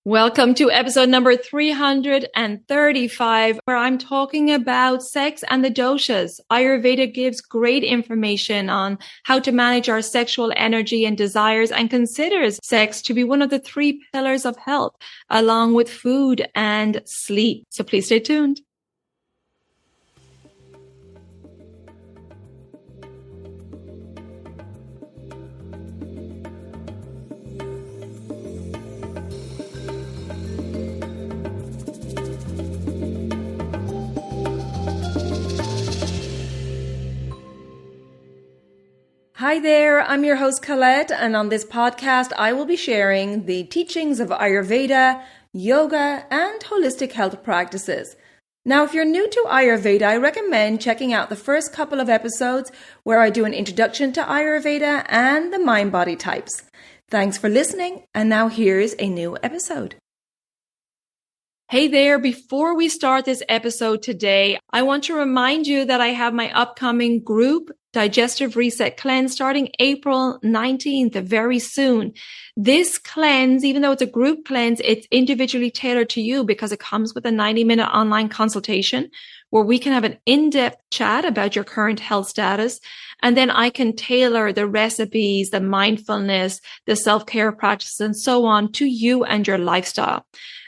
Welcome to episode number 335, where I'm talking about sex and the doshas. Ayurveda gives great information on how to manage our sexual energy and desires and considers sex to be one of the three pillars of health, along with food and sleep. So please stay tuned. Hi there, I'm your host Colette, and on this podcast I will be sharing the teachings of Ayurveda, yoga, and holistic health practices. Now, if you're new to Ayurveda, I recommend checking out the first couple of episodes where I do an introduction to Ayurveda and the mind-body types. Thanks for listening, and now here's a new episode. Hey there, before we start this episode today, I want to remind you that I have my upcoming group Digestive Reset Cleanse starting April 19th, very soon. This cleanse, even though it's a group cleanse, it's individually tailored to you because it comes with a 90-minute online consultation where we can have an in-depth chat about your current health status. And then I can tailor the recipes, the mindfulness, the self-care practices, and so on to you and your lifestyle.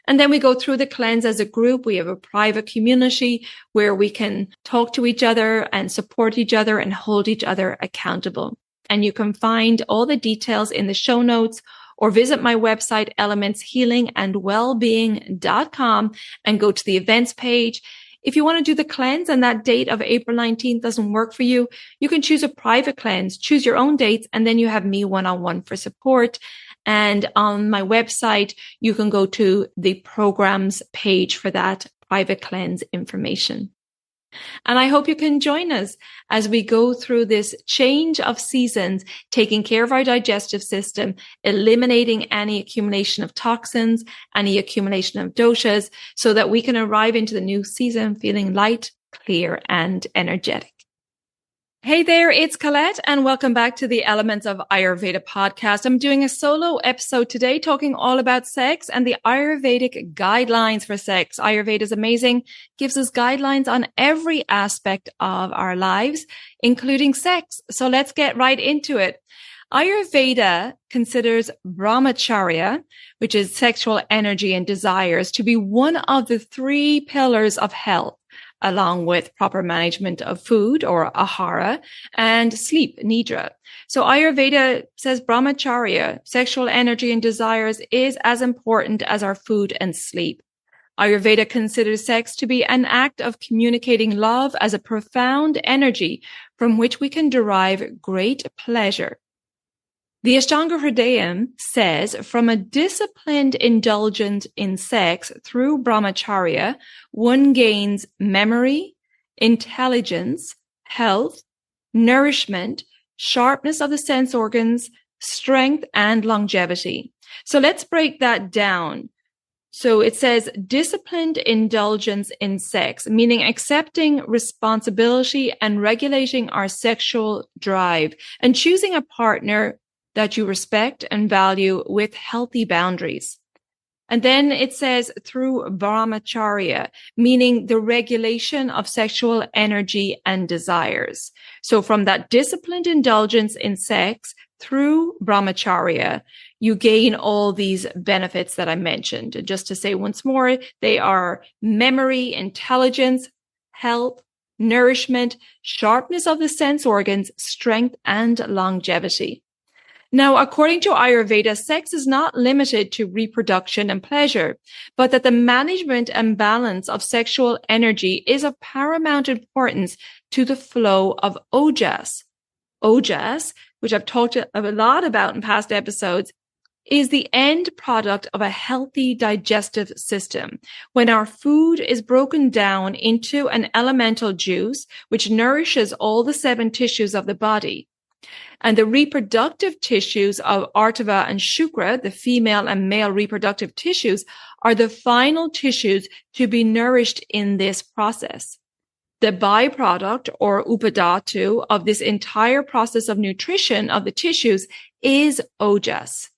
And then we go through the cleanse as a group. We have a private community where we can talk to each other and support each other and hold each other accountable. And you can find all the details in the show notes or visit my website, elementshealingandwellbeing.com, and go to the events page. If you want to do the cleanse and that date of April 19th doesn't work for you, you can choose a private cleanse, choose your own dates, and then you have me one-on-one for support. And on my website, you can go to the programs page for that private cleanse information. And I hope you can join us as we go through this change of seasons, taking care of our digestive system, eliminating any accumulation of toxins, any accumulation of doshas, so that we can arrive into the new season feeling light, clear, and energetic. Hey there, it's Colette, and welcome back to the Elements of Ayurveda podcast. I'm doing a solo episode today talking all about sex and the Ayurvedic guidelines for sex. Ayurveda is amazing, gives us guidelines on every aspect of our lives, including sex. So let's get right into it. Ayurveda considers brahmacharya, which is sexual energy and desires, to be one of the three pillars of health, along with proper management of food or ahara and sleep, nidra. So Ayurveda says brahmacharya, sexual energy and desires, is as important as our food and sleep. Ayurveda considers sex to be an act of communicating love as a profound energy from which we can derive great pleasure. The Ashtanga Hridayam says, from a disciplined indulgence in sex through brahmacharya, one gains memory, intelligence, health, nourishment, sharpness of the sense organs, strength, and longevity. So let's break that down. So it says disciplined indulgence in sex, meaning accepting responsibility and regulating our sexual drive and choosing a partner that you respect and value with healthy boundaries. And then it says through brahmacharya, meaning the regulation of sexual energy and desires. So from that disciplined indulgence in sex through brahmacharya, you gain all these benefits that I mentioned. And just to say once more, they are memory, intelligence, health, nourishment, sharpness of the sense organs, strength, and longevity. Now, according to Ayurveda, sex is not limited to reproduction and pleasure, but that the management and balance of sexual energy is of paramount importance to the flow of ojas. Ojas, which I've talked a lot about in past episodes, is the end product of a healthy digestive system. When our food is broken down into an elemental juice, which nourishes all the 7 tissues of the body, and the reproductive tissues of Artava and Shukra, the female and male reproductive tissues, are the final tissues to be nourished in this process. The byproduct or upadhatu of this entire process of nutrition of the tissues is ojas.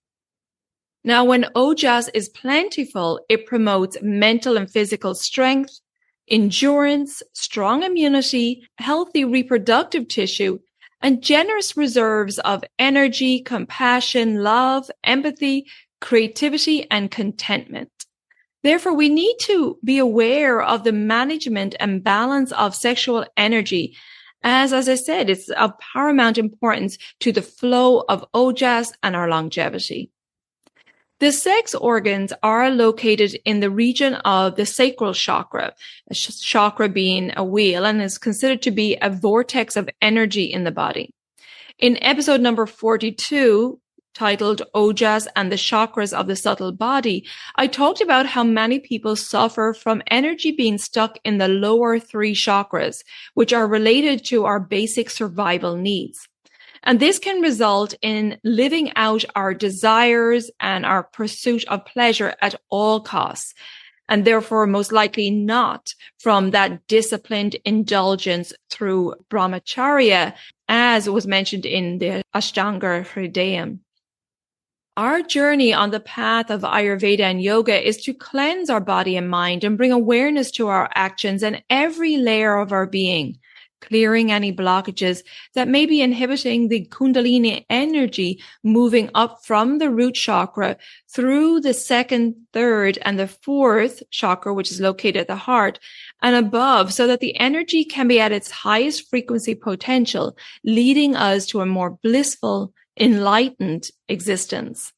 Now, when ojas is plentiful, it promotes mental and physical strength, endurance, strong immunity, healthy reproductive tissue, and generous reserves of energy, compassion, love, empathy, creativity, and contentment. Therefore, we need to be aware of the management and balance of sexual energy. As I said, it's of paramount importance to the flow of ojas and our longevity. The sex organs are located in the region of the sacral chakra, a chakra being a wheel, and is considered to be a vortex of energy in the body. In episode number 42, titled Ojas and the Chakras of the Subtle Body, I talked about how many people suffer from energy being stuck in the lower three chakras, which are related to our basic survival needs. And this can result in living out our desires and our pursuit of pleasure at all costs, and therefore most likely not from that disciplined indulgence through brahmacharya, as was mentioned in the Ashtanga Hridayam. Our journey on the path of Ayurveda and yoga is to cleanse our body and mind and bring awareness to our actions and every layer of our being, clearing any blockages that may be inhibiting the Kundalini energy moving up from the root chakra through the second, third, and the fourth chakra, which is located at the heart, and above, so that the energy can be at its highest frequency potential, leading us to a more blissful, enlightened existence.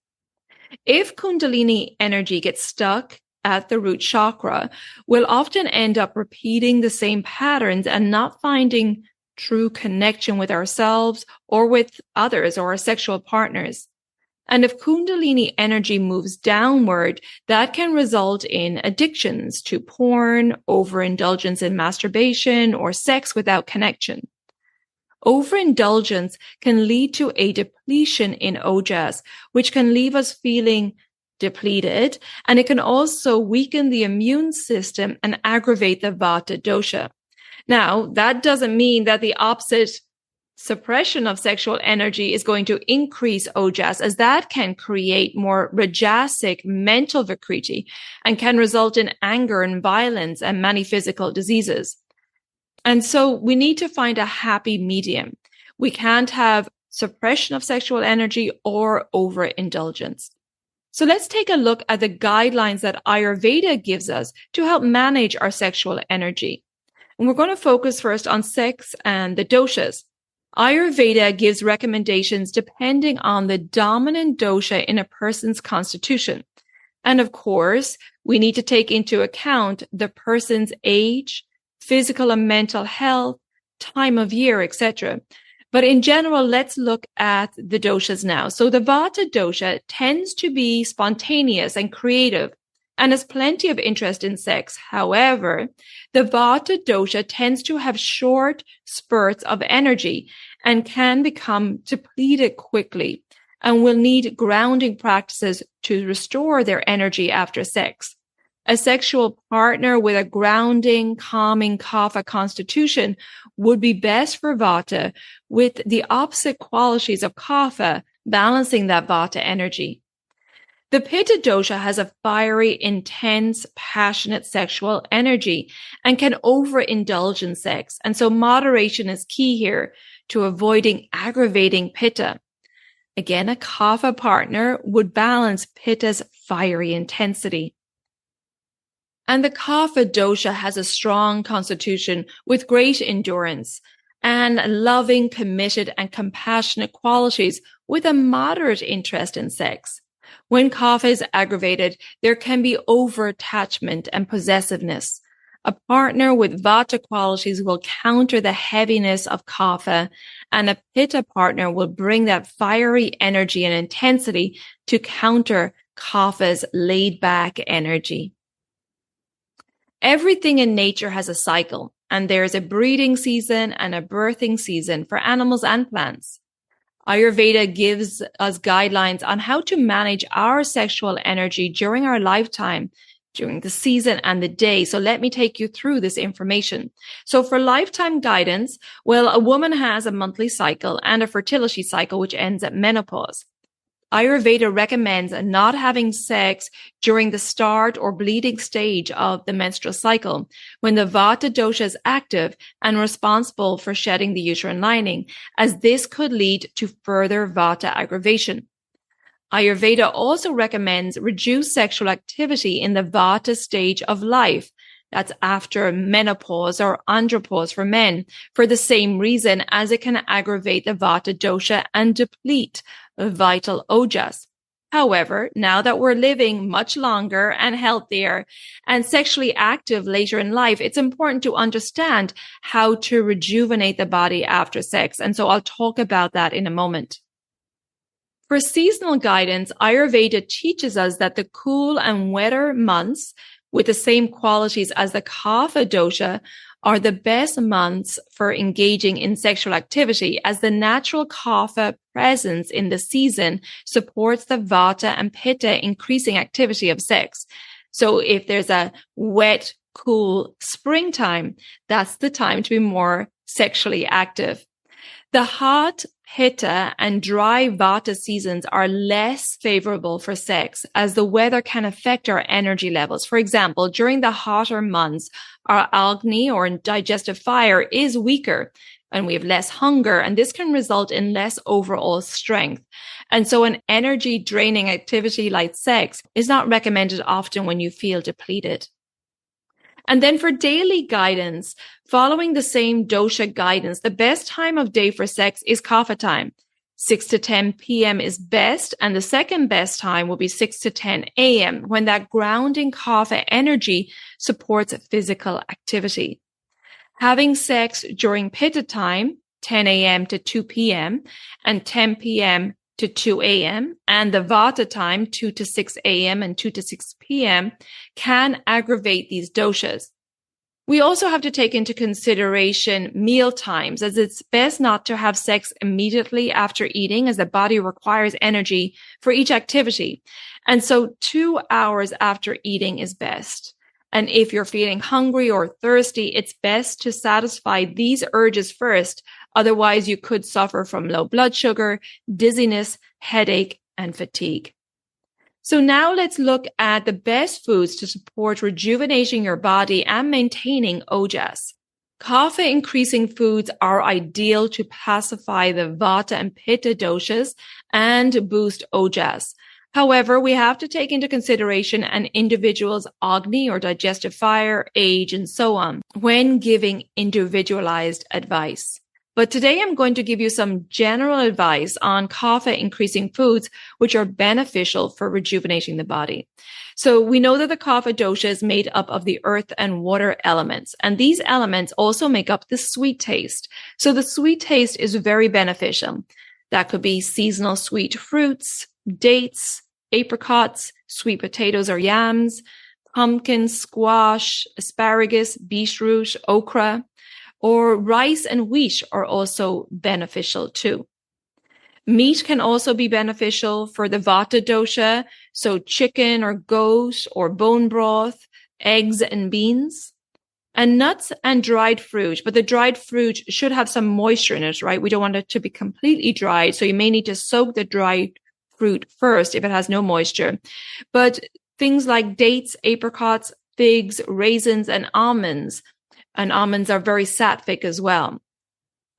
If Kundalini energy gets stuck at the root chakra, we'll often end up repeating the same patterns and not finding true connection with ourselves or with others or our sexual partners. And if Kundalini energy moves downward, that can result in addictions to porn, overindulgence in masturbation, or sex without connection. Overindulgence can lead to a depletion in ojas, which can leave us feeling depleted, and it can also weaken the immune system and aggravate the vata dosha. Now, that doesn't mean that the opposite suppression of sexual energy is going to increase ojas, as that can create more rajasic mental vikriti and can result in anger and violence and many physical diseases. And so we need to find a happy medium. We can't have suppression of sexual energy or overindulgence. So let's take a look at the guidelines that Ayurveda gives us to help manage our sexual energy. And we're going to focus first on sex and the doshas. Ayurveda gives recommendations depending on the dominant dosha in a person's constitution. And of course, we need to take into account the person's age, physical and mental health, time of year, etc. But in general, let's look at the doshas now. So the vata dosha tends to be spontaneous and creative and has plenty of interest in sex. However, the vata dosha tends to have short spurts of energy and can become depleted quickly and will need grounding practices to restore their energy after sex. A sexual partner with a grounding, calming kapha constitution would be best for vata, with the opposite qualities of kapha balancing that vata energy. The pitta dosha has a fiery, intense, passionate sexual energy and can overindulge in sex. And so moderation is key here to avoiding aggravating pitta. Again, a kapha partner would balance pitta's fiery intensity. And the kapha dosha has a strong constitution with great endurance and loving, committed, and compassionate qualities with a moderate interest in sex. When kapha is aggravated, there can be over-attachment and possessiveness. A partner with vata qualities will counter the heaviness of kapha, and a pitta partner will bring that fiery energy and intensity to counter kapha's laid-back energy. Everything in nature has a cycle, and there is a breeding season and a birthing season for animals and plants. Ayurveda gives us guidelines on how to manage our sexual energy during our lifetime, during the season and the day. So let me take you through this information. So for lifetime guidance, well, a woman has a monthly cycle and a fertility cycle, which ends at menopause. Ayurveda recommends not having sex during the start or bleeding stage of the menstrual cycle, when the Vata dosha is active and responsible for shedding the uterine lining, as this could lead to further Vata aggravation. Ayurveda also recommends reduced sexual activity in the Vata stage of life. That's after menopause or andropause for men, for the same reason, as it can aggravate the Vata dosha and deplete vital ojas. However, now that we're living much longer and healthier and sexually active later in life, it's important to understand how to rejuvenate the body after sex. And so I'll talk about that in a moment. For seasonal guidance, Ayurveda teaches us that the cool and wetter months with the same qualities as the Kapha dosha are the best months for engaging in sexual activity, as the natural Kapha presence in the season supports the Vata and Pitta increasing activity of sex. So if there's a wet, cool springtime, that's the time to be more sexually active. The hot Pitta and dry Vata seasons are less favorable for sex, as the weather can affect our energy levels. For example, during the hotter months, our Agni or digestive fire is weaker and we have less hunger, and this can result in less overall strength. And so an energy draining activity like sex is not recommended often when you feel depleted. And then for daily guidance, following the same dosha guidance, the best time of day for sex is Kapha time. 6 to 10 p.m. is best, and the second best time will be 6 to 10 a.m. when that grounding Kapha energy supports physical activity. Having sex during Pitta time, 10 a.m. to 2 p.m. and 10 p.m. to 2 a.m. and the Vata time, 2 to 6 a.m. and 2 to 6 p.m. can aggravate these doshas. We also have to take into consideration meal times, as it's best not to have sex immediately after eating, as the body requires energy for each activity. And so 2 hours after eating is best. And if you're feeling hungry or thirsty, it's best to satisfy these urges first. Otherwise, you could suffer from low blood sugar, dizziness, headache, and fatigue. So now let's look at the best foods to support rejuvenating your body and maintaining ojas. Kapha increasing foods are ideal to pacify the Vata and Pitta doshas and boost ojas. However, we have to take into consideration an individual's Agni or digestive fire, age, and so on when giving individualized advice. But today I'm going to give you some general advice on Kapha increasing foods, which are beneficial for rejuvenating the body. So we know that the Kapha dosha is made up of the earth and water elements, and these elements also make up the sweet taste. So the sweet taste is very beneficial. That could be seasonal sweet fruits, dates, apricots, sweet potatoes or yams, pumpkin, squash, asparagus, beetroot, okra, or rice and wheat are also beneficial too. Meat can also be beneficial for the Vata dosha, so chicken or goat or bone broth, eggs and beans, and nuts and dried fruit. But the dried fruit should have some moisture in it, right? We don't want it to be completely dried, so you may need to soak the dried fruit first if it has no moisture. But things like dates, apricots, figs, raisins, and almonds are very sattvic as well.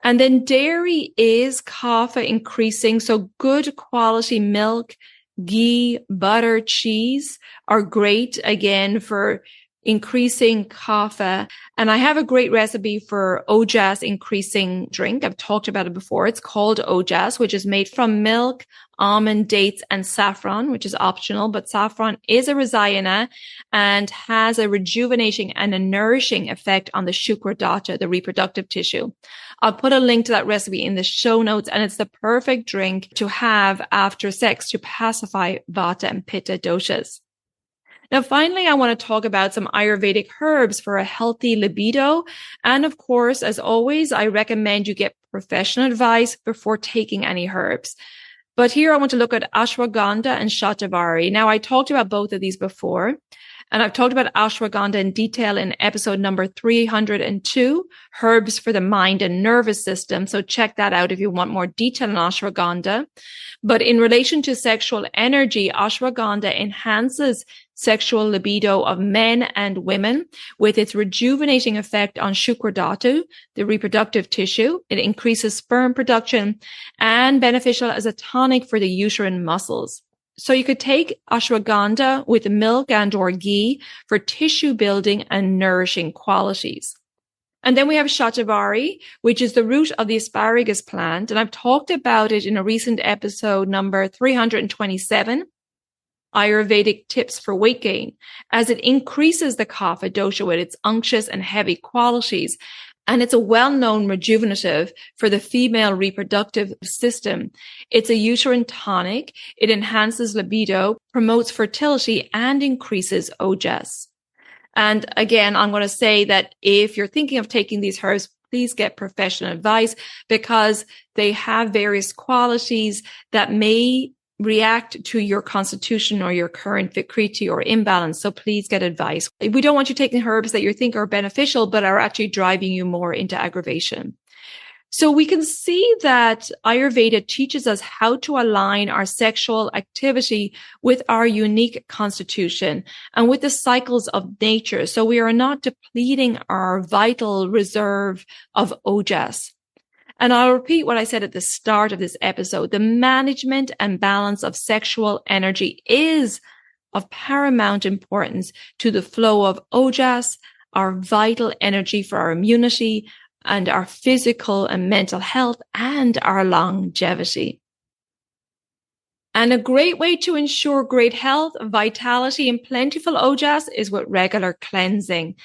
And then dairy is Kapha increasing, so good quality milk, ghee, butter, cheese are great again for increasing Kapha. And I have a great recipe for ojas increasing drink. I've talked about it before. It's called ojas, which is made from milk, almond, dates, and saffron, which is optional, but saffron is a rasayana and has a rejuvenating and a nourishing effect on the shukra, the reproductive tissue. I'll put a link to that recipe in the show notes, and it's the perfect drink to have after sex to pacify Vata and Pitta doshas. Now, finally, I want to talk about some Ayurvedic herbs for a healthy libido. And of course, as always, I recommend you get professional advice before taking any herbs. But here I want to look at ashwagandha and shatavari. Now, I talked about both of these before. And I've talked about ashwagandha in detail in episode number 302, Herbs for the Mind and Nervous System. So check that out if you want more detail on ashwagandha. But in relation to sexual energy, ashwagandha enhances sexual libido of men and women with its rejuvenating effect on shukra dhatu, the reproductive tissue. It increases sperm production and beneficial as a tonic for the uterine muscles. So you could take ashwagandha with milk and or ghee for tissue building and nourishing qualities. And then we have shatavari, which is the root of the asparagus plant. And I've talked about it in a recent episode number 327. Ayurvedic tips for weight gain, as it increases the kapha dosha with its unctuous and heavy qualities. And it's a well-known rejuvenative for the female reproductive system. It's a uterine tonic. It enhances libido, promotes fertility, and increases ojas. And again, I'm going to say that if you're thinking of taking these herbs, please get professional advice because they have various qualities that may react to your constitution or your current vikriti or imbalance. So please get advice. We don't want you taking herbs that you think are beneficial, but are actually driving you more into aggravation. So we can see that Ayurveda teaches us how to align our sexual activity with our unique constitution and with the cycles of nature. So we are not depleting our vital reserve of ojas. And I'll repeat what I said at the start of this episode. The management and balance of sexual energy is of paramount importance to the flow of ojas, our vital energy for our immunity and our physical and mental health and our longevity. And a great way to ensure great health, vitality, and plentiful ojas is with regular cleansing.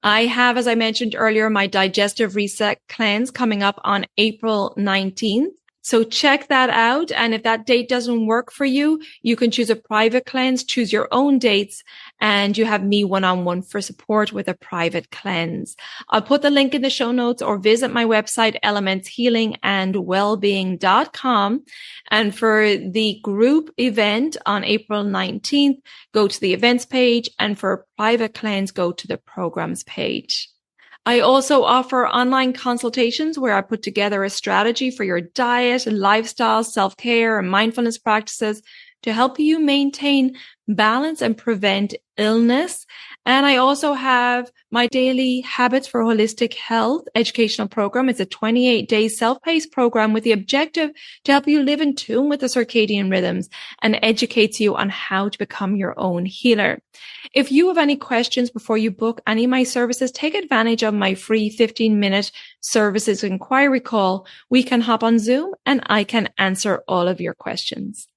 I have, as I mentioned earlier, my Digestive Reset Cleanse coming up on April 19th. So check that out. And if that date doesn't work for you, you can choose a private cleanse, choose your own dates, and you have me one-on-one for support with a private cleanse. I'll put the link in the show notes or visit my website, elementshealingandwellbeing.com. And for the group event on April 19th, go to the events page. And for a private cleanse, go to the programs page. I also offer online consultations where I put together a strategy for your diet and lifestyle, self-care and mindfulness practices to help you maintain balance and prevent illness. And I also have my daily habits for holistic health educational program. It's a 28-day self-paced program with the objective to help you live in tune with the circadian rhythms and educates you on how to become your own healer. If you have any questions before you book any of my services, take advantage of my free 15-minute Services Enquiry Call. We can hop on Zoom and I can answer all of your questions.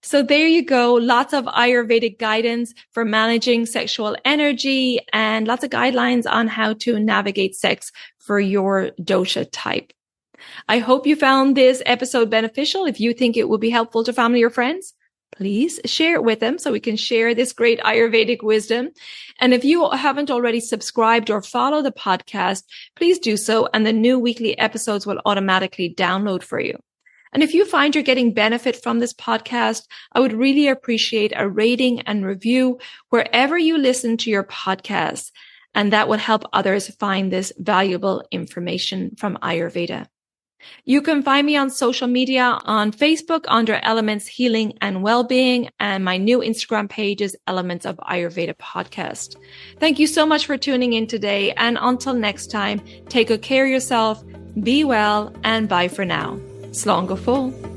So there you go. Lots of Ayurvedic guidance for managing sexual energy and lots of guidelines on how to navigate sex for your dosha type. I hope you found this episode beneficial. If you think it will be helpful to family or friends, please share it with them so we can share this great Ayurvedic wisdom. And if you haven't already subscribed or follow the podcast, please do so. And the new weekly episodes will automatically download for you. And if you find you're getting benefit from this podcast, I would really appreciate a rating and review wherever you listen to your podcasts. And that will help others find this valuable information from Ayurveda. You can find me on social media on Facebook under Elements Healing and Wellbeing, and my new Instagram page is Elements of Ayurveda Podcast. Thank you so much for tuning in today. And until next time, take good care of yourself, be well, and bye for now. Slán go fóill.